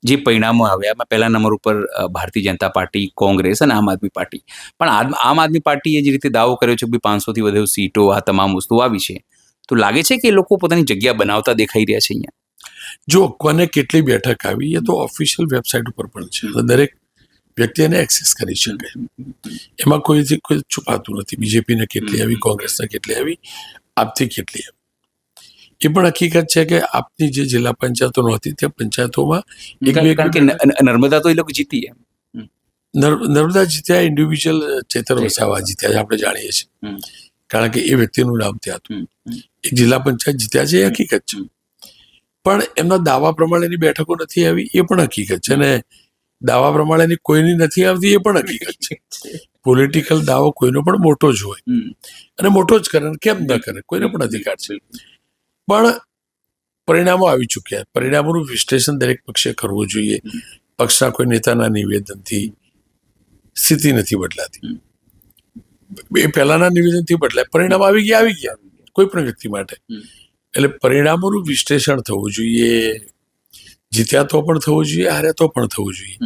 જે પરિણામો આવ્યા એમાં પહેલા નંબર ઉપર ભારતીય જનતા પાર્ટી, કોંગ્રેસ અને આમ આદમી પાર્ટી. પણ આમ આદમી પાર્ટીએ જે રીતે દાવો કર્યો છે કે 500થી વધુ સીટો, આ તમામ વસ્તુઓ આવી છે, તો લાગે છે કે એ લોકો પોતાની જગ્યા બનાવતા દેખાઈ રહ્યા છે અહીંયા? જો કોને કેટલી બેઠક આવી એ તો ઓફિશિયલ વેબસાઇટ ઉપર પણ છે, દરેક વ્યક્તિ એને એક્સેસ કરી શકે, એમાં કોઈ છુપાતું નથી. બીજેપીને કેટલી આવી, કોંગ્રેસને કેટલી આવી, આપથી કેટલી આવી. એ પણ હકીકત છે કે આપની જે જિલ્લા પંચાયતો નહોતી તે પંચાયતોમાં નર્મદા તો એ લોકો જીતી, નર્મદા જીત્યા, ઇન્ડિવિજ્યુઅલ ચેતર વસાવા જીત્યા છે, આપણે જાણીએ છીએ, કારણ કે એ વ્યક્તિનું નામ ત્યાં હતું. એક જિલ્લા પંચાયત જીત્યા છે, એ હકીકત છે. પણ એમના દાવા પ્રમાણેની બેઠકો નથી આવી, એ પણ હકીકત છે. અને દાવા પ્રમાણેની કોઈની નથી આવતી, એ પણ હકીકત છે. પોલિટિકલ દાવો કોઈનો પણ મોટો જ હોય અને મોટો જ કરે, કેમ ન કરે, કોઈને પણ અધિકાર છે. પણ પરિણામો આવી ચૂક્યા, પરિણામોનું વિશ્લેષણ દરેક પક્ષે કરવું જોઈએ. પક્ષના કોઈ નેતાના નિવેદનથી સ્થિતિ નથી બદલાતી, એ પહેલાના નિવેદનથી બદલાય. પરિણામ આવી ગયા કોઈ પણ વ્યક્તિ માટે. એટલે પરિણામોનું વિશ્લેષણ થવું જોઈએ. જીત્યા તો પણ થવું જોઈએ, હાર્યા તો પણ થવું જોઈએ.